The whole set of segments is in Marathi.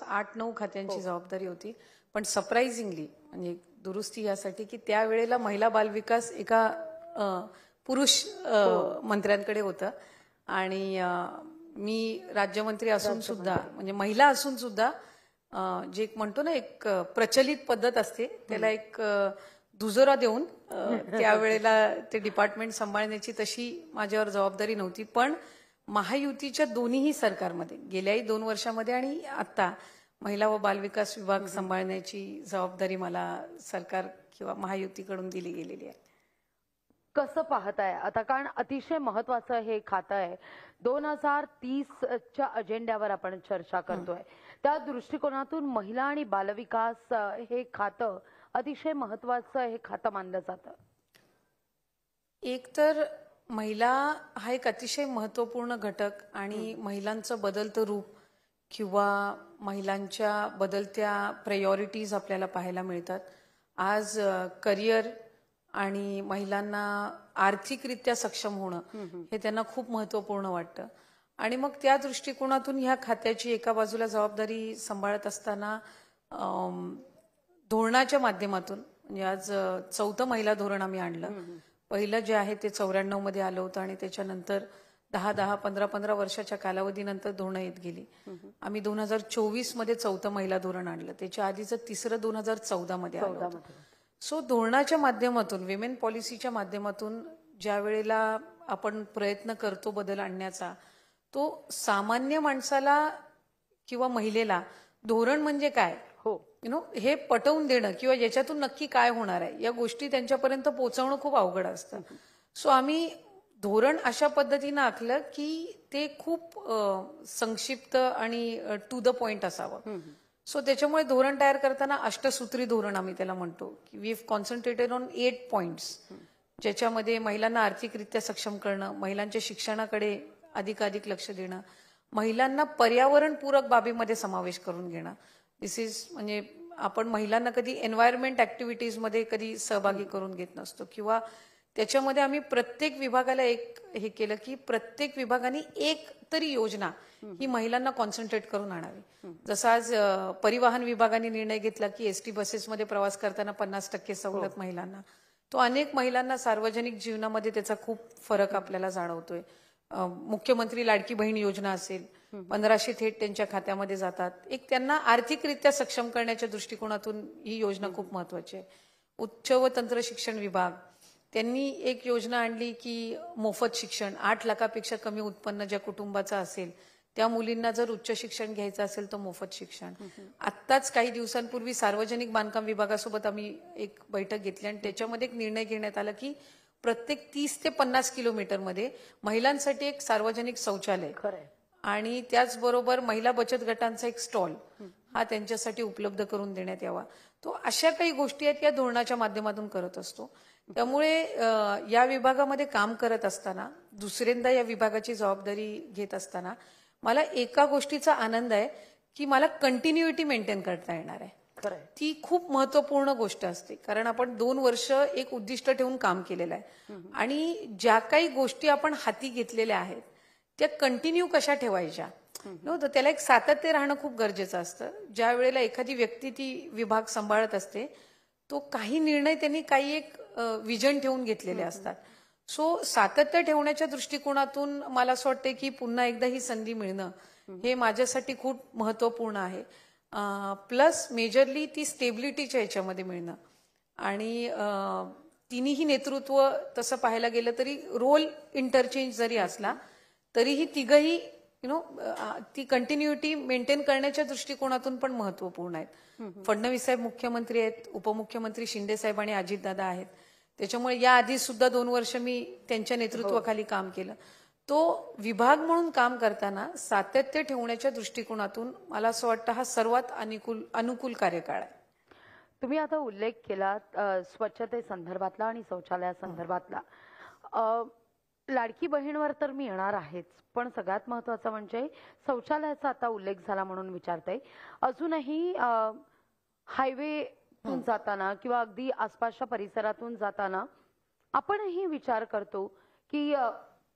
ऑलमोस्ट 8-9 खात्यांची जबाबदारी होती. पण सरप्राइझिंगली म्हणजे दुरुस्ती यासाठी की त्यावेळेला महिला बालविकास एका पुरुष मंत्र्यांकडे होतं आणि मी राज्यमंत्री असून सुद्धा म्हणजे महिला असून सुद्धा जे एक म्हणतो ना एक प्रचलित पद्धत असते त्याला एक दुजोरा देऊन त्यावेळेला ते डिपार्टमेंट सांभाळण्याची तशी माझ्यावर जबाबदारी नव्हती. पण महायुतीच्या दोन्हीही सरकारमध्ये गेल्याही 2 वर्षामध्ये आणि आता महिला व बालविकास विभाग सांभाळण्याची जबाबदारी मला सरकार किंवा महायुतीकडून दिली गेलेली आहे. कसं पाहताय आता, कारण अतिशय महत्वाचं हे खातं आहे. 2030च्या अजेंड्यावर आपण चर्चा करतोय. त्या दृष्टिकोनातून महिला आणि बालविकास हे खातं अतिशय महत्वाचं हे खातं मानलं जातं. एक तर महिला हा एक अतिशय महत्वपूर्ण घटक आणि महिलांचं बदलतं रूप किंवा महिलांच्या बदलत्या प्रायोरिटीज आपल्याला पाहायला मिळतात. आज करिअर आणि महिलांना आर्थिकरित्या सक्षम होणं हे त्यांना खूप महत्वपूर्ण वाटतं आणि मग त्या दृष्टिकोनातून ह्या खात्याची एका बाजूला जबाबदारी सांभाळत असताना धोरणाच्या माध्यमातून म्हणजे आज 4थं महिला धोरण आम्ही आणलं. पहिलं जे आहे ते 94 मध्ये आलं होतं आणि त्याच्यानंतर 10-10, 15-15 वर्षाच्या कालावधीनंतर धोरणं येत गेली. आम्ही 2024 मध्ये 4थं महिला धोरण आणलं. त्याच्या आधीचं 3रं 2014 मध्ये आलं होतं. सो धोरणाच्या माध्यमातून विमेन पॉलिसीच्या माध्यमातून ज्या वेळेला आपण प्रयत्न करतो बदल आणण्याचा तो सामान्य माणसाला किंवा महिलेला धोरण म्हणजे काय हे पटवून देणं किंवा याच्यातून नक्की काय होणार आहे या गोष्टी त्यांच्यापर्यंत पोहोचवणं खूप अवघड असतं. सो आम्ही धोरण अशा पद्धतीनं आखलं की ते खूप संक्षिप्त आणि टू द पॉइंट असावं. सो त्याच्यामुळे धोरण तयार करताना अष्टसूत्री धोरण आम्ही त्याला म्हणतो की we have concentrated on 8 points ज्याच्यामध्ये महिलांना आर्थिकरित्या सक्षम करणं, महिलांच्या शिक्षणाकडे अधिकाधिक लक्ष देणं, महिलांना पर्यावरणपूरक बाबीमध्ये समावेश करून घेणं. दिस इज म्हणजे आपण महिलांना कधी एन्व्हायरमेंट ऍक्टिव्हिटीजमध्ये कधी सहभागी करून घेत नसतो किंवा त्याच्यामध्ये आम्ही प्रत्येक विभागाला एक हे केलं की प्रत्येक विभागाने एक तरी योजना ही महिलांना कॉन्सन्ट्रेट करून आणावी. जसं आज परिवहन विभागाने निर्णय घेतला की एसटी बसेसमध्ये प्रवास करताना 50% सवलत महिलांना, तो अनेक महिलांना सार्वजनिक जीवनामध्ये त्याचा खूप फरक आपल्याला जाणवतोय. मुख्यमंत्री लाडकी बहीण योजना असेल, 1500 थेट त्यांच्या खात्यामध्ये जातात. एक त्यांना आर्थिकरित्या सक्षम करण्याच्या दृष्टिकोनातून ही योजना खूप महत्वाची आहे. उच्च व तंत्र शिक्षण विभाग त्यांनी एक योजना आणली की मोफत शिक्षण, 8 लाखापेक्षा कमी उत्पन्न ज्या कुटुंबाचं असेल त्या मुलींना जर उच्च शिक्षण घ्यायचं असेल तर मोफत शिक्षण. आत्ताच काही दिवसांपूर्वी सार्वजनिक बांधकाम विभागासोबत आम्ही एक बैठक घेतली आणि त्याच्यामध्ये एक निर्णय घेण्यात आला की प्रत्येक 30 ते 50 किलोमीटरमध्ये महिलांसाठी एक सार्वजनिक शौचालय आणि त्याचबरोबर महिला बचत गटांचा एक स्टॉल हा त्यांच्यासाठी उपलब्ध करून देण्यात यावा. तो अशा काही गोष्टी आहेत या धोरणाच्या माध्यमातून करत असतो. त्यामुळे या विभागामध्ये काम करत असताना दुसऱ्यांदा या विभागाची जबाबदारी घेत असताना मला एका गोष्टीचा आनंद आहे की मला कंटिन्युइटी मेंटेन करता येणार आहे. ती खूप महत्वपूर्ण गोष्ट असते कारण आपण 2 वर्ष एक उद्दिष्ट ठेवून काम केलेलं आहे आणि ज्या काही गोष्टी आपण हाती घेतलेल्या आहेत त्या कंटिन्यू कशा ठेवायच्या नव्हतं, त्याला एक सातत्य राहणं खूप गरजेचं असतं. ज्या वेळेला एखादी व्यक्ती ती विभाग सांभाळत असते तो काही निर्णय त्यांनी काही एक विजन ठेवून घेतलेले असतात. सो सातत्य ठेवण्याच्या दृष्टिकोनातून मला असं वाटतं की पुन्हा एकदा ही संधी मिळणं हे माझ्यासाठी खूप महत्वपूर्ण आहे. प्लस मेजरली ती स्टेबिलिटीच्या याच्यामध्ये मिळणं आणि तिन्ही नेतृत्व तसं पाहायला गेलं तरी रोल इंटरचेंज जरी असला तरीही तिघही ती कंटिन्युइटी मेंटेन करण्याच्या दृष्टिकोनातून पण महत्वपूर्ण आहेत. फडणवीस साहेब मुख्यमंत्री आहेत, उपमुख्यमंत्री शिंदे साहेब आणि अजितदादा आहेत. त्याच्यामुळे या आधी सुद्धा 2 वर्ष मी त्यांच्या नेतृत्वाखाली काम केलं. तो विभाग म्हणून काम करताना सातत्य ठेवण्याच्या दृष्टिकोनातून मला असं वाटतं हा सर्वात अनुकूल कार्यकाळ आहे. तुम्ही आता उल्लेख केला स्वच्छते संदर्भातला आणि शौचालया संदर्भातला. लाडकी बहीणवर तर मी येणार आहेच, पण सगळ्यात महत्वाचं म्हणजे शौचालयाचा आता उल्लेख झाला म्हणून विचारते. अजूनही हायवेतून जाताना किंवा अगदी आसपासच्या परिसरातून जाताना आपणही विचार करतो की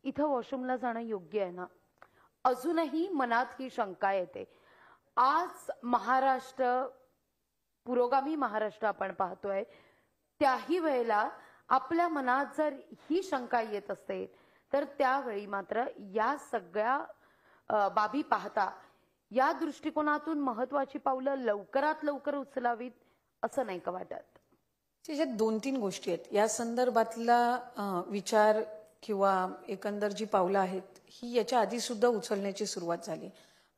इथं वॉशरूमला जाणं योग्य आहे ना. अजूनही मनात ही शंका येते. आज महाराष्ट्र पुरोगामी महाराष्ट्र आपण पाहतोय, त्याही वेळेला आपल्या मनात जर ही शंका येत असेल तर त्यावेळी मात्र या सगळ्या बाबी पाहता या दृष्टिकोनातून महत्वाची पावलं लवकरात लवकर उचलावीत असं नाही का वाटत? त्याच्यात 2-3 गोष्टी आहेत. या संदर्भातला विचार किंवा एकंदर जी पावलं आहेत ही याच्या आधी सुद्धा उचलण्याची सुरुवात झाली.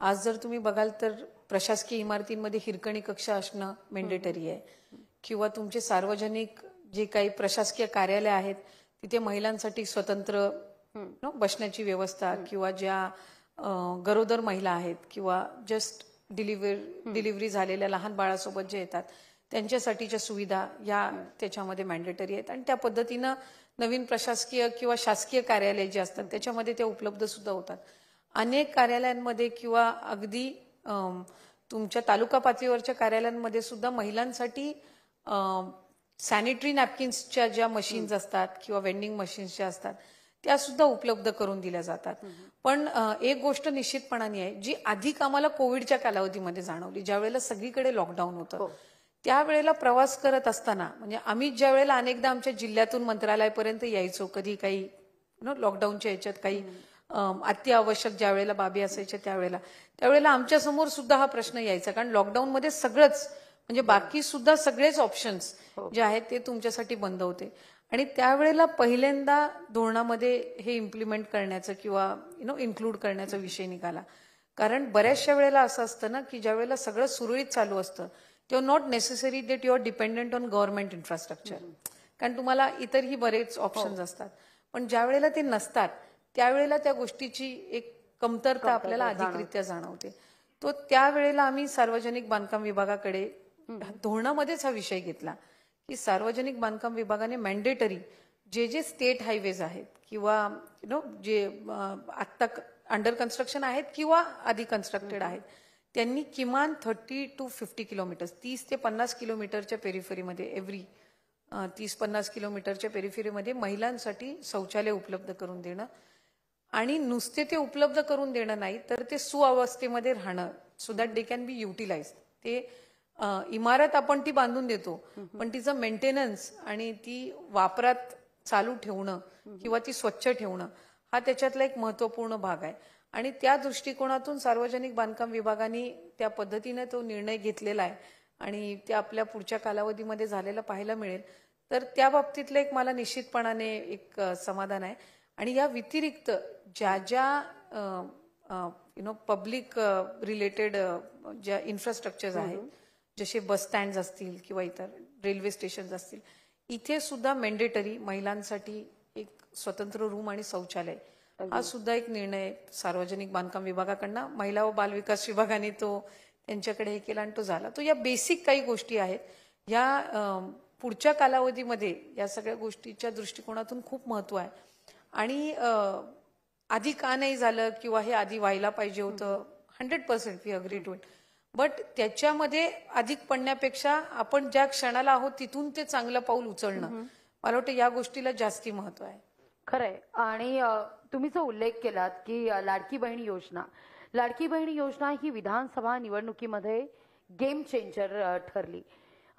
आज जर तुम्ही बघाल तर प्रशासकीय इमारतींमध्ये हिरकणी कक्ष असणं मेंडेटरी आहे, किंवा तुमचे सार्वजनिक जे काही प्रशासकीय कार्यालय आहेत तिथे महिलांसाठी स्वतंत्र बसण्याची व्यवस्था, किंवा ज्या गरोदर महिला आहेत किंवा जस्ट डिलिव्हरी झालेल्या लहान बाळासोबत जे येतात त्यांच्यासाठीच्या सुविधा या त्याच्यामध्ये मॅन्डेटरी आहेत. आणि त्या पद्धतीनं नवीन प्रशासकीय किंवा शासकीय कार्यालय जे असतात त्याच्यामध्ये त्या उपलब्ध सुद्धा होतात. अनेक कार्यालयांमध्ये किंवा अगदी तुमच्या तालुका पातळीवरच्या कार्यालयांमध्ये सुद्धा महिलांसाठी सॅनिटरी नॅपकिन्सच्या ज्या मशीन्स असतात किंवा वेंडिंग मशीन्स ज्या असतात त्या सुद्धा उपलब्ध करून दिल्या जातात. पण एक गोष्ट निश्चितपणाने आहे जी अधिक आम्हाला कोविडच्या कालावधीमध्ये जाणवली, ज्या वेळेला सगळीकडे लॉकडाऊन होतं त्यावेळेला प्रवास करत असताना, म्हणजे आम्ही ज्या वेळेला अनेकदा आमच्या जिल्ह्यातून मंत्रालयापर्यंत यायचो, कधी काही लॉकडाऊनच्या याच्यात काही अत्यावश्यक ज्या वेळेला बाबी असायच्या त्यावेळेला आमच्या समोर सुद्धा हा प्रश्न यायचा, कारण लॉकडाऊनमध्ये सगळंच म्हणजे बाकी सुद्धा सगळेच ऑप्शन्स जे आहेत ते तुमच्यासाठी बंद होते. आणि त्यावेळेला पहिल्यांदा धोरणामध्ये हे इम्प्लिमेंट करण्याचं किंवा इन्क्लूड करण्याचा विषय निघाला. कारण बऱ्याचशा वेळेला असं असतं ना की ज्या वेळेला सगळं सुरळीत चालू असतं तेव्हा not necessary that you are dependent on government infrastructure, कारण तुम्हाला इतरही बरेच ऑप्शन्स असतात. पण ज्या वेळेला ते नसतात त्यावेळेला त्या गोष्टीची एक कमतरता आपल्याला अधिकरित्या जाणवते. तो त्यावेळेला आम्ही सार्वजनिक बांधकाम विभागाकडे धोरणामध्येच हा विषय घेतला की सार्वजनिक बांधकाम विभागाने मॅन्डेटरी जे स्टेट हायवेज आहेत किंवा जे आत्ता अंडर कन्स्ट्रक्शन आहेत किंवा आधी कन्स्ट्रक्टेड आहेत त्यांनी किमान 30 to 50 किलोमीटर्स 30 ते 50 किलोमीटरच्या पेरिफेरीमध्ये 30-50 किलोमीटरच्या पेरिफेरीमध्ये महिलांसाठी शौचालय उपलब्ध करून देणं, आणि नुसते ते उपलब्ध करून देणं नाही तर ते सुअवस्थेमध्ये राहणं so that they can be utilize. ते इमारत आपण ती बांधून देतो पण तिचं मेंटेनन्स आणि ती वापरात चालू ठेवणं किंवा ती स्वच्छ ठेवणं हा त्याच्यातला एक महत्वपूर्ण भाग आहे. आणि त्या दृष्टिकोनातून सार्वजनिक बांधकाम विभागाने त्या पद्धतीने तो निर्णय घेतलेला आहे आणि ते आपल्या पुढच्या कालावधीमध्ये झालेला पाहायला मिळेल. तर त्या बाबतीतलं एक मला निश्चितपणाने एक समाधान आहे. आणि या व्यतिरिक्त ज्या ज्या पब्लिक रिलेटेड ज्या इन्फ्रास्ट्रक्चर्स आहेत जसे बस स्टँड असतील किंवा इतर रेल्वे स्टेशन असतील इथे सुद्धा मॅन्डेटरी महिलांसाठी एक स्वतंत्र रूम आणि शौचालय हा सुद्धा एक निर्णय सार्वजनिक बांधकाम विभागाकडनं महिला व बालविकास विभागाने तो त्यांच्याकडे हे केला आणि तो झाला. तो या बेसिक काही गोष्टी आहेत या पुढच्या कालावधीमध्ये या सगळ्या गोष्टीच्या दृष्टिकोनातून खूप महत्व आहे. आणि आधी का नाही झालं किंवा हे आधी व्हायला पाहिजे होतं 100% we agree to it, but त्याच्यामध्ये अधिक पडण्यापेक्षा आपण ज्या क्षणाला आहोत तिथून ते चांगलं पाऊल उचलणं मला वाटतं या गोष्टीला जास्ती महत्व आहे. खरंय. आणि तुम्ही जो उल्लेख केलात की लाडकी बहीण योजना ही विधानसभा निवडणुकीमध्ये गेम चेंजर ठरली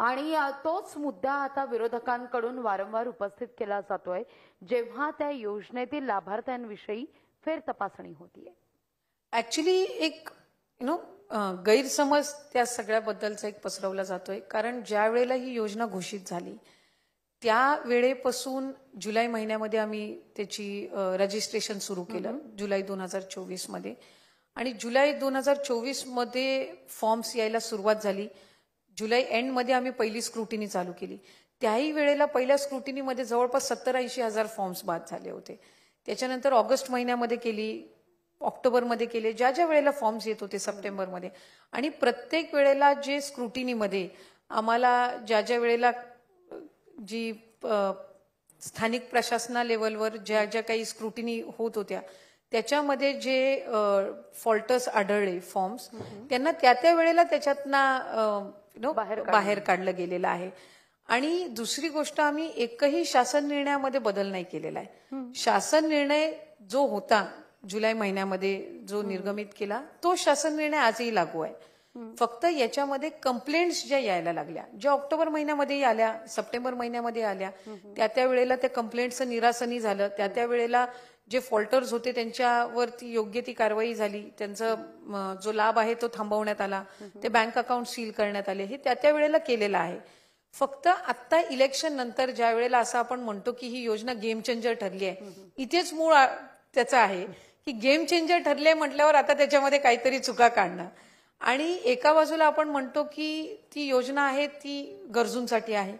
आणि तोच मुद्दा आता विरोधकांकडून वारंवार उपस्थित केला जातोय जेव्हा त्या योजनेतील लाभार्थ्यांविषयी फेर तपासणी होतीये. ऍक्च्युली एक गैरसमज त्या सगळ्याबद्दलचा एक पसरवला जातोय. कारण ज्या वेळेला ही योजना घोषित झाली त्या वेळेपासून जुलै महिन्यामध्ये आम्ही त्याची रजिस्ट्रेशन सुरू केलं जुलै 2024 मध्ये. आणि जुलै 2024 मध्ये फॉर्म्स यायला सुरुवात झाली. जुलै एंड मध्ये आम्ही पहिली स्क्रुटिनी चालू केली. त्याही वेळेला पहिल्या स्क्रुटिनीमध्ये जवळपास 70-80 हजार फॉर्म्स बाद झाले होते. त्याच्यानंतर ऑगस्ट महिन्यामध्ये केली, ऑक्टोबरमध्ये केले, ज्या ज्या वेळेला फॉर्म्स येत होते सप्टेंबरमध्ये. आणि प्रत्येक वेळेला जे स्क्रुटिनीमध्ये आम्हाला ज्या ज्या वेळेला जी स्थानिक प्रशासना लेवलवर ज्या ज्या काही स्क्रुटिनी होत होत्या त्याच्यामध्ये जे फॉल्टर्स आढळले फॉर्म्स त्यांना त्या वेळेला त्याच्यातनं बाहेर काढलं गेलेलं आहे. आणि दुसरी गोष्ट आम्ही एकही शासन निर्णयामध्ये बदल नाही केलेला आहे. शासन निर्णय जो होता जुलै महिन्यामध्ये जो निर्गमित केला तो शासन निर्णय आजही लागू आहे. फक्त याच्यामध्ये कंप्लेंट्स ज्या यायला लागल्या, ज्या ऑक्टोबर महिन्यामध्ये आल्या, सप्टेंबर महिन्यामध्ये आल्या, त्या वेळेला त्या कंप्लेंटचं निरासनी झालं, त्या वेळेला जे फॉल्टर्स होते त्यांच्यावरती योग्य ती कारवाई झाली, त्यांचा जो लाभ आहे तो थांबवण्यात आला, ते बँक अकाउंट सील करण्यात आले, हे त्या वेळेला केलेलं आहे. फक्त आता इलेक्शन नंतर ज्या वेळेला असं आपण म्हणतो की ही योजना गेम चेंजर ठरली आहे, इथेच मूळ त्याचं आहे की गेम चेंजर ठरले म्हटल्यावर आता त्याच्यामध्ये काहीतरी चुका काढणं. आणि एका बाजूला आपण म्हणतो की ती योजना आहे ती गरजूंसाठी आहे.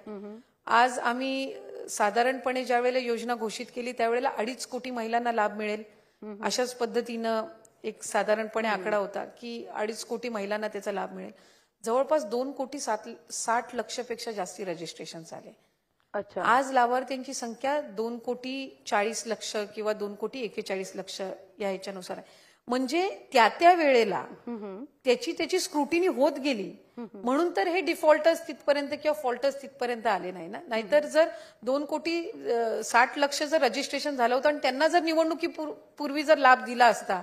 आज आम्ही साधारणपणे ज्या वेळेला योजना घोषित केली त्यावेळेला 2.5 कोटी महिलांना लाभ मिळेल अशाच पद्धतीनं एक साधारणपणे आकडा होता की 2.5 कोटी महिलांना त्याचा लाभ मिळेल. जवळपास 2,60 लक्षपेक्षा जास्ती रजिस्ट्रेशन झाले. अच्छा. आज लाभार्थ्यांची संख्या 2,40,00,000 किंवा 2,41,00,000 या ह्याच्यानुसार आहे. म्हणजे त्या वेळेला त्याची स्क्रुटिनी होत गेली म्हणून तर हे डिफॉल्टर्स तिथपर्यंत किंवा फॉल्टर्स तिथपर्यंत आले नाही ना. नाहीतर जर 2,60,00,000 जर रजिस्ट्रेशन झालं होतं आणि त्यांना जर निवडणुकीपूर्वी जर लाभ दिला असता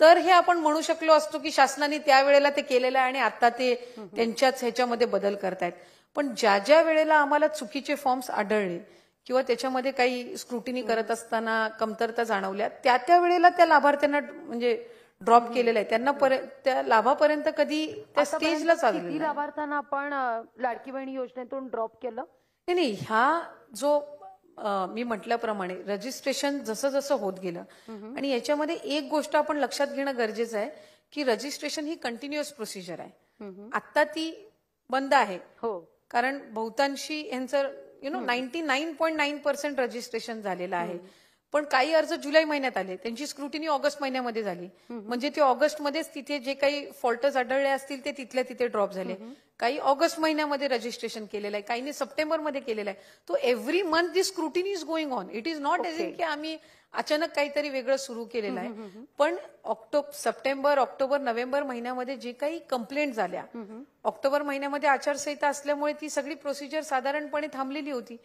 तर हे आपण म्हणू शकलो असतो की शासनाने त्यावेळेला ते केलेलं आहे आणि आता ते त्यांच्याच ह्याच्यामध्ये बदल करतायत. पण ज्या वेळेला आम्हाला चुकीचे फॉर्म्स आढळले किंवा त्याच्यामध्ये काही स्क्रुटिनी करत असताना कमतरता जाणवल्या त्या वेळेला त्या लाभार्थ्यांना म्हणजे ड्रॉप केलेलं आहे. त्यांना त्या लाभापर्यंत कधी त्या स्टेजला चाललेलं किती लाभार्थ्यांना आपण लाडकी बहीण योजनेतून ड्रॉप केलं? नाही, ह्या जो मी म्हटल्याप्रमाणे रजिस्ट्रेशन जसं जसं होत गेलं आणि याच्यामध्ये एक गोष्ट आपण लक्षात घेणं गरजेचं आहे की रजिस्ट्रेशन ही कंटिन्युअस प्रोसिजर आहे. आता ती बंद आहे. हो. कारण बहुतांशी यांचं 99.9% रजिस्ट्रेशन झालेलं आहे. पण काही अर्ज जुलै महिन्यात आले, त्यांची स्क्रुटिनी ऑगस्ट महिन्यामध्ये झाली. म्हणजे ते ऑगस्टमध्येच तिथे जे काही फॉल्टर्स आढळले असतील ते तिथल्या तिथे ड्रॉप झाले. काही ऑगस्ट महिन्यामध्ये रजिस्ट्रेशन केलेलं आहे, काहींनी सप्टेंबरमध्ये केलेलं आहे. तो every month this scrutiny is going on. It is not as in की आम्ही अचानक काहीतरी वेगळं सुरू केलेलं आहे. पण सप्टेंबर, ऑक्टोबर, नोव्हेंबर महिन्यामध्ये जे काही कंप्लेंट झाल्या, ऑक्टोबर महिन्यामध्ये आचारसंहिता असल्यामुळे ती सगळी प्रोसिजर साधारणपणे थांबलेली होती.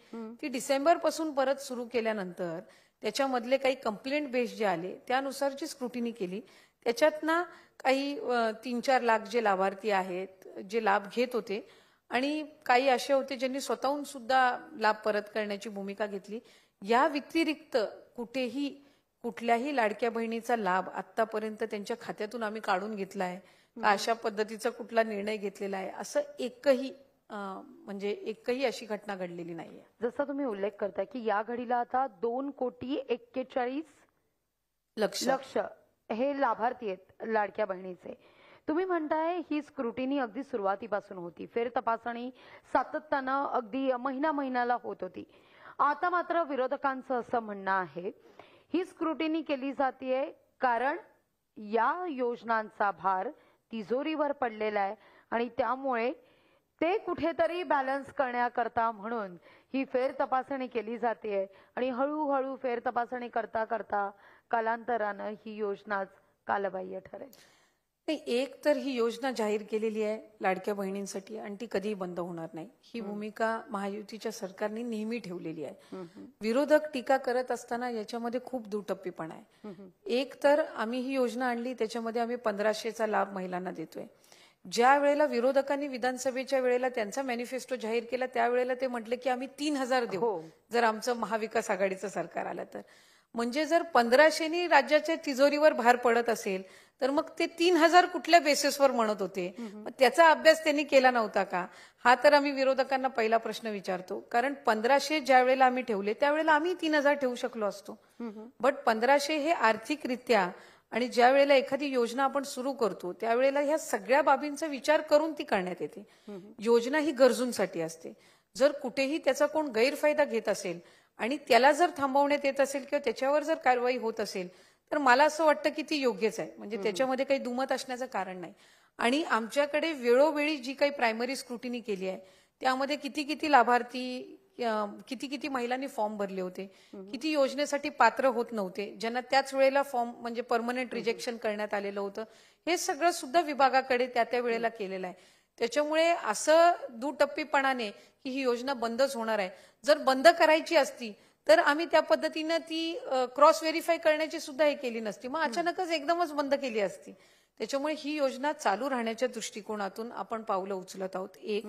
ती डिसेंबर पासून परत सुरू केल्यानंतर त्याच्यामधले काही कंप्लेंट बेस जे आले त्यानुसारची स्क्रुटिनी केली. त्याच्यातनं काही 3-4 लाख जे लाभार्थी आहेत जे लाभ घेत होते आणि काही असे होते ज्यांनी स्वतःहून सुद्धा लाभ परत करण्याची भूमिका घेतली. या व्यतिरिक्त कुठल्याही लाडक्या बहिणीचा लाभ आतापर्यंत त्यांच्या खात्यातून आम्ही काढून घेतलाय का अशा पद्धतीचा कुठला निर्णय घेतलेला आहे असं एकही अशी घटना घडलेली नाहीये. जसं तुम्ही उल्लेख करताय की या घडीला आता 2,41,00,000 हे लाभार्थी आहेत लाडक्या बहिणीचे. तुम्ही म्हणताय ही स्क्रुटिनी अगदी सुरुवातीपासून होती, फेर तपासणी सातत्यानं अगदी महिन्याला होत होती. आता मात्र विरोधकांचं असं म्हणणं आहे ही स्क्रुटिनी केली जाते कारण या योजनांचा भार तिजोरीवर पडलेला आहे आणि त्यामुळे ते कुठेतरी बॅलन्स करण्याकरता म्हणून ही फेर तपासणी केली जाते आणि हळूहळू फेर तपासणी करता करता कालांतरानं ही योजनाच कालबाह्य ठरेल. एक तर ही योजना जाहीर केलेली आहे लाडक्या बहिणींसाठी आणि ती कधीही बंद होणार नाही ही भूमिका महायुतीच्या सरकारने नेहमी ठेवलेली आहे. विरोधक टीका करत असताना याच्यामध्ये खूप दुटप्पीपणा आहे. एक तर आम्ही ही योजना आणली त्याच्यामध्ये आम्ही 1,500चा लाभ महिलांना देतोय. ज्या वेळेला विरोधकांनी विधानसभेच्या वेळेला त्यांचा मॅनिफेस्टो जाहीर केला त्यावेळेला ते म्हटले की आम्ही 3,000 देऊ जर आमचं महाविकास आघाडीचं सरकार आलं तर. म्हणजे जर 1,500नी राज्याच्या तिजोरीवर भार पडत असेल तर मग ते 3,000 कुठल्या बेसिसवर म्हणत होते, त्याचा अभ्यास त्यांनी केला नव्हता का, हा तर आम्ही विरोधकांना पहिला प्रश्न विचारतो. कारण 1,500 ज्या वेळेला आम्ही ठेवले त्यावेळेला आम्ही 3,000 ठेवू शकलो असतो. बट 1,500 हे आर्थिकरित्या आणि ज्या वेळेला एखादी योजना आपण सुरू करतो त्यावेळेला ह्या सगळ्या बाबींचा विचार करून ती करण्यात येते. योजना ही गरजूंसाठी असते. जर कुठेही त्याचा कोण गैरफायदा घेत असेल आणि त्याला जर थांबवण्यात येत असेल किंवा त्याच्यावर जर कारवाई होत असेल तर मला असं वाटतं की ती योग्यच आहे. म्हणजे त्याच्यामध्ये काही दुमत असण्याचं कारण नाही. आणि आमच्याकडे वेळोवेळी जी काही प्रायमरी स्क्रुटिनी केली आहे त्यामध्ये किती लाभार्थी किती महिलांनी फॉर्म भरले होते, किती योजनेसाठी पात्र होत नव्हते, ज्यांना त्याच वेळेला फॉर्म म्हणजे परमनंट रिजेक्शन करण्यात आलेलं होतं, हे सगळं सुद्धा विभागाकडे त्या वेळेला केलेलं आहे. त्याच्यामुळे असं दुटप्पीपणाने की ही योजना बंदच होणार आहे, जर बंद करायची असती तर आम्ही त्या पद्धतीनं ती क्रॉस व्हेरीफाय करण्याची सुद्धा हे केली नसती, मग अचानकच एकदमच बंद केली असती. त्याच्यामुळे ही योजना चालू राहण्याच्या दृष्टिकोनातून आपण पावलं उचलत आहोत एक,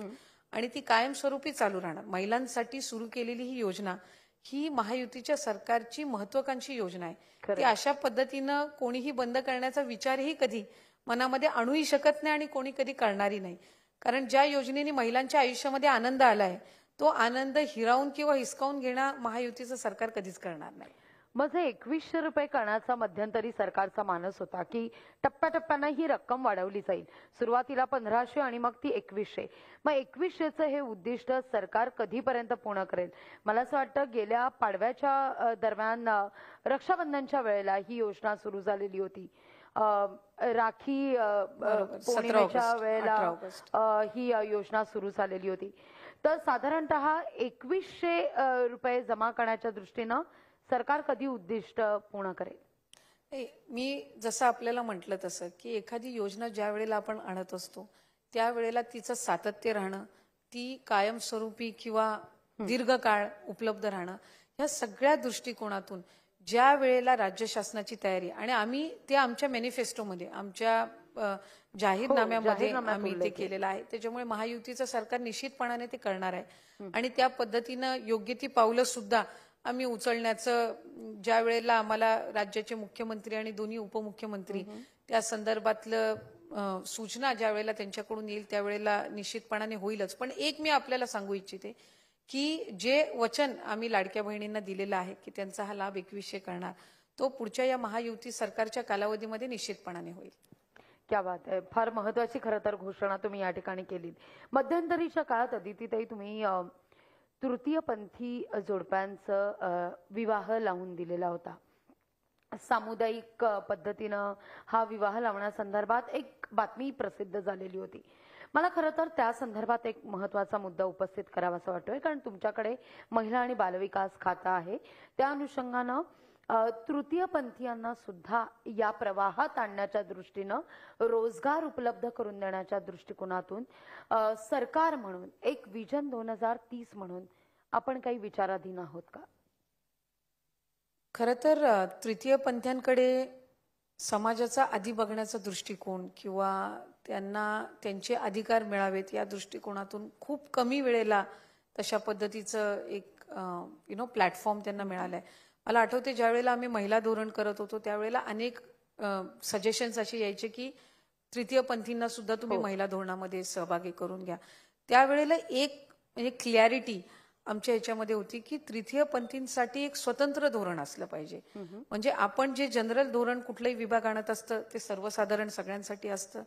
आणि ती कायमस्वरूपी चालू राहणार. महिलांसाठी सुरू केलेली ही योजना ही महायुतीच्या सरकारची महत्वाकांक्षी योजना आहे. ती अशा पद्धतीनं कोणीही बंद करण्याचा विचारही कधी मनामध्ये आणूही शकत नाही आणि कोणी कधी करणारही नाही. कारण ज्या योजनेने महिलांच्या आयुष्यामध्ये आनंद आलाय तो आनंद हिरावून किंवा हिसकावून घेणं महायुतीचं सरकार कधीच करणार नाही. मग जे 2100 रुपये करण्याचा मध्यंतरी सरकारचा मानस होता की टप्प्याटप्प्यानं ही रक्कम वाढवली जाईल, सुरुवातीला 1500 आणि मग ती 2100. मग 2100चं हे उद्दिष्ट सरकार कधीपर्यंत पूर्ण करेल? मला असं वाटतं गेल्या पाडव्याच्या दरम्यान रक्षाबंधनच्या वेळेला ही योजना सुरू झालेली होती. राखी पौर्णिमेच्या वेळेला ही योजना सुरू झालेली होती. तर साधारणतः 2100 रुपये जमा करण्याच्या दृष्टीनं सरकार कधी उद्दिष्ट पूर्ण करेल? मी जसं आपल्याला म्हटलं तसं की एखादी योजना ज्या वेळेला आपण आणत असतो त्यावेळेला तिचं सातत्य राहणं, ती कायमस्वरूपी किंवा दीर्घकाळ उपलब्ध राहणं, ह्या सगळ्या दृष्टिकोनातून ज्या वेळेला राज्य शासनाची तयारी, आणि आम्ही ते आमच्या मॅनिफेस्टोमध्ये आमच्या जाहीरनाम्यामध्ये आम्ही ते केलेलं आहे. त्याच्यामुळे महायुतीचं सरकार निश्चितपणाने ते करणार आहे आणि त्या पद्धतीनं योग्य ती पावलं सुद्धा आम्ही उचलण्याचं, ज्या वेळेला आम्हाला राज्याचे मुख्यमंत्री आणि दोन्ही उपमुख्यमंत्री त्या संदर्भातलं सूचना ज्या वेळेला त्यांच्याकडून येईल त्यावेळेला निश्चितपणाने होईलच. पण एक मी आपल्याला सांगू इच्छिते की जे वचन आम्ही लाडक्या बहिणींना दिलेलं आहे की त्यांचा हा लाभ 2100 करणार, तो पुढच्या या महायुती सरकारच्या कालावधीमध्ये निश्चितपणाने होईल. क्या बात आहे. फार महत्वाची खरं तर घोषणा तुम्ही या ठिकाणी केली. मध्यंतरीच्या काळात अदितीताई तुम्ही तृतीयपंथी जोडप्यांचं विवाह लावून दिलेला होता. सामुदायिक पद्धतीनं हा विवाह लावण्यासंदर्भात एक बातमी प्रसिद्ध झालेली होती. मला खरं तर त्या संदर्भात एक महत्वाचा मुद्दा उपस्थित करावासा वाटतोय, कारण तुमच्याकडे महिला आणि बालविकास खातं आहे. त्या अनुषंगानं तृतीयपंथीयांना सुद्धा या प्रवाहात आणण्याच्या दृष्टीनं, रोजगार उपलब्ध करून देण्याच्या दृष्टिकोनातून सरकार म्हणून एक विजन 2030 म्हणून आपण काही विचाराधीन आहोत का? खरं तर तृतीयपंथीयांकडे समाजाचा आधी बघण्याचा दृष्टिकोन किंवा त्यांना त्यांचे अधिकार मिळावेत या दृष्टिकोनातून खूप कमी वेळेला तशा पद्धतीचं एक प्लॅटफॉर्म त्यांना मिळालंय. मला आठवते ज्या वेळेला आम्ही महिला धोरण करत होतो त्यावेळेला अनेक सजेशन्स असे यायचे की तृतीयपंथींना सुद्धा तुम्ही महिला धोरणामध्ये सहभागी करून घ्या. त्यावेळेला एक म्हणजे क्लॅरिटी आमच्या ह्याच्यामध्ये होती की तृतीयपंथींसाठी एक स्वतंत्र धोरण असलं पाहिजे. म्हणजे आपण जे जनरल धोरण कुठलंही विभाग आणत असतं ते सर्वसाधारण सगळ्यांसाठी असतं.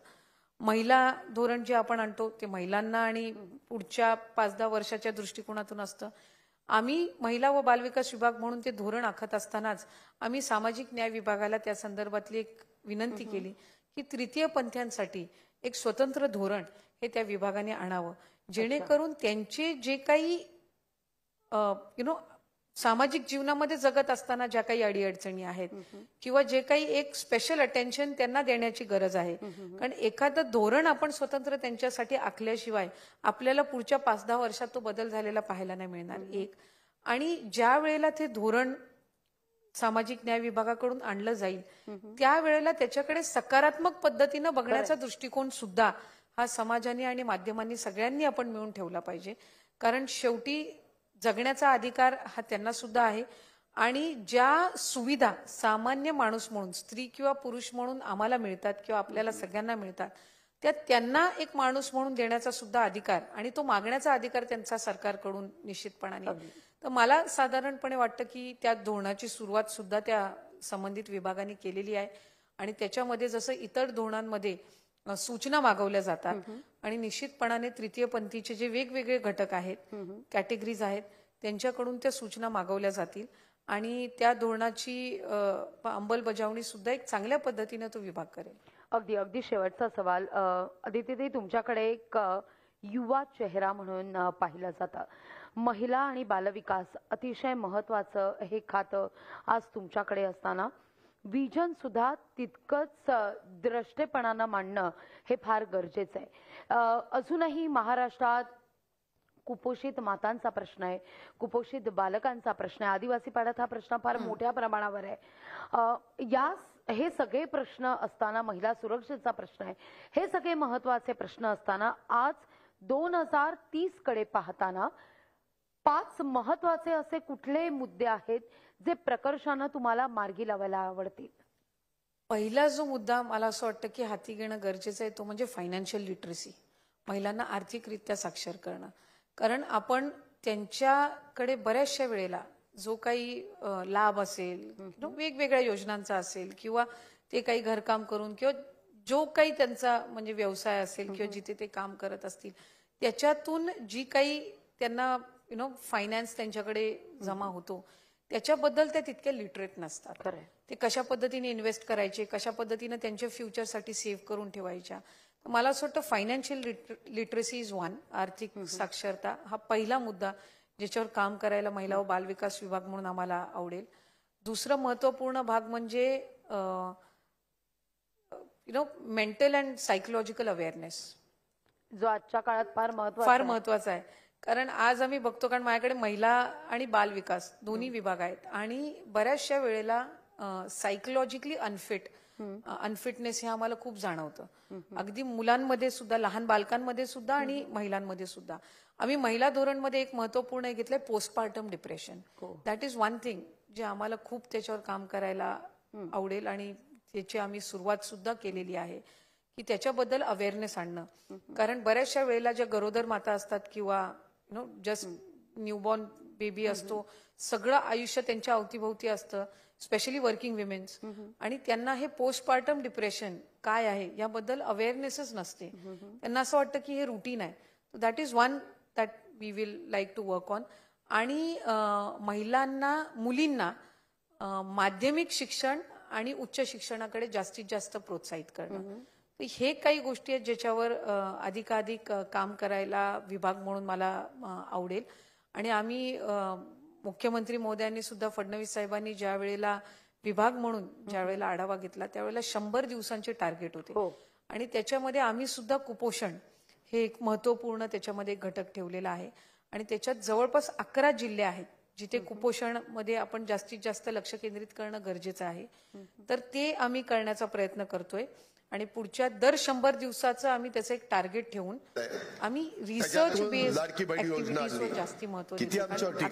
महिला धोरण जे आपण आणतो ते महिलांना आणि पुढच्या 5-10 वर्षाच्या दृष्टिकोनातून असतं. आम्ही महिला व बालविकास विभाग म्हणून ते धोरण आखत असतानाच आम्ही सामाजिक न्याय विभागाला त्या संदर्भातली एक विनंती केली की तृतीयपंथीयांसाठी एक स्वतंत्र धोरण हे त्या विभागाने आणावं, जेणेकरून त्यांचे जे काही सामाजिक जीवनामध्ये जगत असताना ज्या काही अडीअडचणी आहेत किंवा जे काही एक स्पेशल अटेन्शन त्यांना देण्याची गरज आहे. कारण एखादं धोरण आपण स्वतंत्र त्यांच्यासाठी आखल्याशिवाय आपल्याला पुढच्या 5-10 वर्षात तो बदल झालेला पाहायला नाही मिळणार. एक, आणि ज्या वेळेला ते धोरण सामाजिक न्याय विभागाकडून आणलं जाईल त्यावेळेला त्याच्याकडे सकारात्मक पद्धतीनं बघण्याचा दृष्टिकोन सुद्धा हा समाजाने आणि माध्यमांनी सगळ्यांनी आपण मिळून ठेवला पाहिजे. कारण शेवटी जगण्याचा अधिकार हा त्यांना सुद्धा आहे आणि ज्या सुविधा सामान्य माणूस म्हणून, स्त्री किंवा पुरुष म्हणून आम्हाला मिळतात किंवा आपल्याला सगळ्यांना मिळतात, त्या त्यांना एक माणूस म्हणून देण्याचा सुद्धा अधिकार आणि तो मागण्याचा अधिकार त्यांचा सरकारकडून निश्चितपणाने. तर मला साधारणपणे वाटतं की त्या धोरणाची सुरुवात सुद्धा त्या संबंधित विभागाने केलेली आहे आणि त्याच्यामध्ये जसं इतर धोरणांमध्ये सूचना मागवल्या जातात आणि निश्चितपणाने तृतीयपंथीचे जे वेगवेगळे घटक आहेत, कॅटेगरीज आहेत, त्यांच्याकडून त्या सूचना मागवल्या जातील आणि त्या धोरणाची अंमलबजावणी सुद्धा एक चांगल्या पद्धतीने तो विभाग करेल. अगदी अगदी शेवटचा सवाल अदिती, तुमच्याकडे एक युवा चेहरा म्हणून पाहिलं जातं. महिला आणि बालविकास अतिशय महत्वाचं हे खातं आज तुमच्याकडे असताना विजन सुद्धा तितकंच द्रष्टेपणानं मांडणं हे फार गरजेचं आहे. अजूनही महाराष्ट्रात कुपोषित मातांचा प्रश्न आहे, कुपोषित बालकांचा प्रश्न आहे, आदिवासी पाड्यात हा प्रश्न फार मोठ्या प्रमाणावर आहे. या हे सगळे प्रश्न असताना, महिला सुरक्षेचा प्रश्न आहे, हे सगळे महत्वाचे प्रश्न असताना आज 2030 कडे पाहताना 5 महत्वाचे असे कुठले मुद्दे आहेत जे प्रकर्षानं तुम्हाला मार्गी लावायला आवडतील? पहिला जो मुद्दा मला असं वाटतं की हाती घेणं गरजेचं आहे तो म्हणजे फायनान्शियल लिटरसी, महिलांना आर्थिकरित्या साक्षर करणं. कारण आपण त्यांच्याकडे बऱ्याचशा वेळेला जो काही लाभ असेल, वेगवेगळ्या योजनांचा असेल, किंवा ते काही घरकाम करून किंवा जो काही त्यांचा म्हणजे व्यवसाय असेल किंवा जिथे ते काम करत असतील त्याच्यातून जी काही त्यांना फायनान्स त्यांच्याकडे जमा होतो त्याच्याबद्दल ते तितके लिटरेट नसतात. ते कशा पद्धतीने इन्व्हेस्ट करायचे, कशा पद्धतीने त्यांच्या फ्युचरसाठी सेव्ह करून ठेवायच्या. मला असं वाटतं फायनान्शियल लिटरसी इज वन, आर्थिक साक्षरता हा पहिला मुद्दा ज्याच्यावर काम करायला महिला व बालविकास विभाग म्हणून आम्हाला आवडेल. दुसरं महत्वपूर्ण भाग म्हणजे मेंटल अँड सायकोलॉजिकल अवेअरनेस, जो आजच्या काळात फार महत्वाचा आहे. कारण आज आम्ही बघतो, कारण माझ्याकडे महिला आणि बालविकास दोन्ही विभाग आहेत आणि बऱ्याचशा वेळेला सायकोलॉजिकली अनफिटनेस हे आम्हाला खूप जाणवतं. अगदी मुलांमध्ये सुद्धा, लहान बालकांमध्ये सुद्धा आणि महिलांमध्ये सुद्धा. आम्ही महिला धोरणमध्ये एक महत्वपूर्ण घेतलंय postpartum depression. That is one thing जे आम्हाला खूप त्याच्यावर काम करायला आवडेल आणि त्याची आम्ही सुरुवात सुद्धा केलेली आहे की त्याच्याबद्दल अवेअरनेस आणणं. कारण बऱ्याचशा वेळेला ज्या गरोदर माता असतात किंवा जस्ट न्यूबॉर्न बेबी असतो, सगळं आयुष्य त्यांच्या अवतीभोवती असतं, स्पेशली वर्किंग विमेन्स, आणि त्यांना हे पोस्टपार्टम डिप्रेशन काय आहे याबद्दल अवेअरनेसच नसते. त्यांना असं वाटतं की हे रुटीन आहे. That is one that we will like to work on. आणि महिलांना, मुलींना माध्यमिक शिक्षण आणि उच्च शिक्षणाकडे जास्तीत जास्त प्रोत्साहित करणं. हे काही गोष्टी आहेत ज्याच्यावर अधिकाधिक काम करायला विभाग म्हणून मला आवडेल. आणि आम्ही मुख्यमंत्री महोदयांनी सुद्धा, फडणवीस साहेबांनी ज्या वेळेला विभाग म्हणून ज्या वेळेला आढावा घेतला त्यावेळेला 100 दिवसांचे टार्गेट होते आणि त्याच्यामध्ये आम्ही सुद्धा कुपोषण हे एक महत्वपूर्ण त्याच्यामध्ये घटक ठेवलेला आहे. आणि त्याच्यात जवळपास 11 जिल्हे आहेत जिथे कुपोषण मध्ये आपण जास्तीत जास्त लक्ष केंद्रित करणं गरजेचं आहे. तर ते आम्ही करण्याचा प्रयत्न करतोय आणि पुढच्या दर 100 दिवसाचं आम्ही त्याचं एक टार्गेट ठेवून आम्ही रिसर्च बेस्ड ऍक्टिव्हिटीजवर जास्ती महत्व देतो.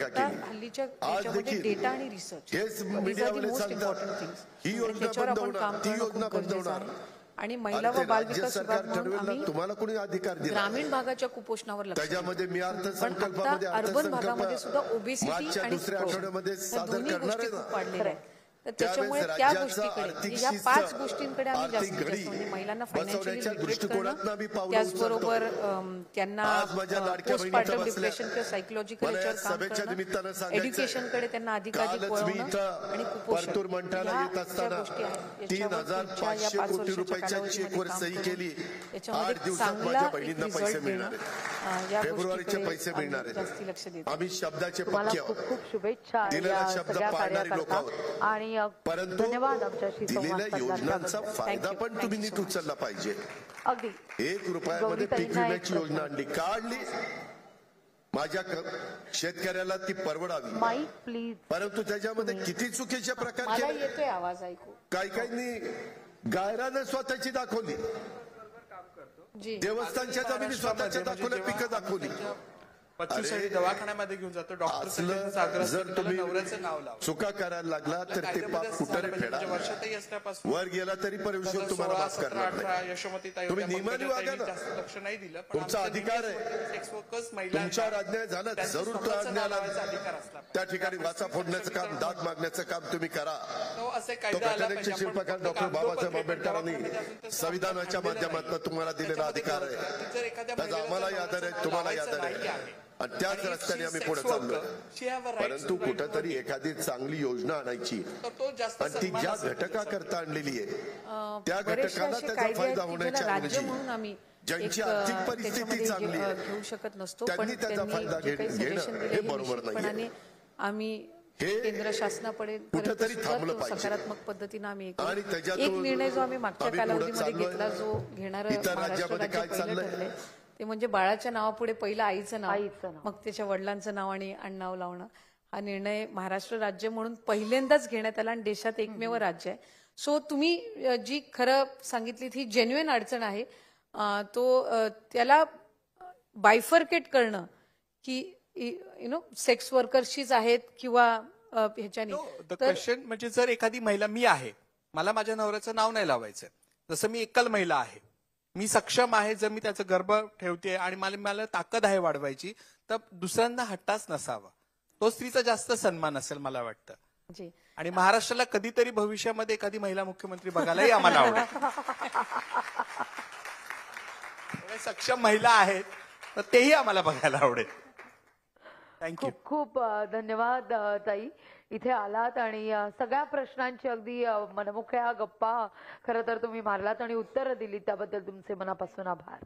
आता हल्लीच्या याच्यामध्ये डेटा आणि research these are the most important things. त्याच्यावर आपण काम करणं खूप गरजेचं आहे. आणि महिला व बालविकास विभाग म्हणून आम्ही ग्रामीण भागाच्या कुपोषणावर लक्ष देतो. पण आता अर्बन भागामध्ये सुद्धा ओबेसिटी आणि दोन्ही गोष्टी खूप वाढलेल्या आहेत. तर त्याच्यामुळे त्या गोष्टीकडे, या 5 गोष्टींकडे आम्ही जास्तीत जास्त म्हणजे महिलांना फायनान्शियली लिटरेट करणं, त्याचबरोबर त्यांना पोस्टपार्टम डिप्रेशन किंवा सायकोलॉजिकल याच्यावर काम करणं, एज्युकेशनकडे त्यांना अधिकाधिक वळवणं आणि कुपोषण या गोष्टी आहेत याच्यावर या 5 वर्षाच्या कालावधीमध्ये याच्यामध्ये चांगला रिझल्ट देणं, या गोष्टीकडे जास्ती लक्ष देतो. आम्ही शब्दाचे तुम्हाला खूप खूप शुभेच्छा या सगळ्या कार्याकरता आणि धन्यवाद आमच्याशी संवाद योजनांचा फायदा पण तुम्ही नीट उचलला पाहिजे. अगदी 1 रुपयामध्ये पीक विम्याची योजना आणली, काढली, माझ्या शेतकऱ्याला ती परवडावी. Mic please. परंतु त्याच्यामध्ये किती चुकीचे प्रकार मला येतोय आवाज ऐकू. काही गायरानं स्वतःची दाखवली, देवस्थानच्या जमिनी स्वतःच्या दाखवल्या, पिकं दाखवली. 25 दवाखान्यामध्ये घेऊन जातो डॉक्टर. जर तुम्ही चुका करायला लागला तर ते पाप कुठे फेडा, वर गेला तरी परमेश्वर तुम्हाला माफ करणार नाही. तुम्ही नियमाने वागा ना, लक्ष नाही दिलं. तुमचा अधिकार आहे. तुमच्यावर अन्याय झाला जरूर तो अन्यायाला त्या ठिकाणी वाचा फोडण्याचं काम, दाद मागण्याचं काम तुम्ही करा. तो घटनेचे शिल्पकार डॉक्टर बाबासाहेब आंबेडकरांनी संविधानाच्या माध्यमातून तुम्हाला दिलेला अधिकार आहे. त्याचा आम्हालाही आदर आहे, तुम्हालाही आदर आहे आणि त्याच रस्त्याने आम्ही पुढे चाललोय. परंतु कुठंतरी एखादी चांगली योजना आणायची आणि ती ज्या घटकाकरता आणलेली आहे त्या घटकाला त्याचा फायदा होण्याच्या ऐवजी ज्यांची आर्थिक परिस्थिती चांगली आहे घेऊ शकत नसतो, त्यांनी त्याचा फायदा घेणं हे बरोबर नाही. आम्ही केंद्र शासनाकडे कुठेतरी थांबलं पाहिजे. सकारात्मक पद्धतीने आम्ही आणि एक निर्णय जो आम्ही मागच्या कालावधीमध्ये घेतला, जो घेणारं महाराष्ट्र राज्य पहिलं ठरलंय ते म्हणजे बाळाच्या नावापुढे पहिलं आईचं नाव, मग त्याच्या वडिलांचं नाव आणि आडनाव लावणं. हा निर्णय महाराष्ट्र राज्य म्हणून पहिल्यांदाच घेण्यात आला आणि देशात एकमेव राज्य आहे. सो तुम्ही जी खरं सांगितली ही जेन्युइन अडचण आहे. त्याला बायफर्केट करणं की सेक्स वर्कर्सचीच आहेत किंवा ह्याच्यानी द क्वेश्चन म्हणजे जर एखादी महिला, मी आहे, मला माझ्या नवऱ्याचं नाव नाही लावायचं, जसं मी एकल महिला आहे, मी सक्षम आहे, जर मी त्याचं गर्भ ठेवते आणि मला ताकद आहे वाढवायची, तर दुसऱ्यांना हट्टाच नसावा. तो स्त्रीचा जास्त सन्मान असेल मला वाटतं. जी. आणि महाराष्ट्राला कधीतरी भविष्यामध्ये एखादी महिला मुख्यमंत्री बघायलाही आम्हाला आवडेल. एवढ्या सक्षम महिला आहेत तर तेही आम्हाला बघायला आवडेल. थँक्यू. खूप खूप धन्यवाद ताई, इथे आलात आणि सगळ्या प्रश्नांची अगदी मनमोकळ्या गप्पा खरं तर तुम्ही मारलात आणि उत्तरं दिलीत, त्याबद्दल तुमचे मनापासून आभार.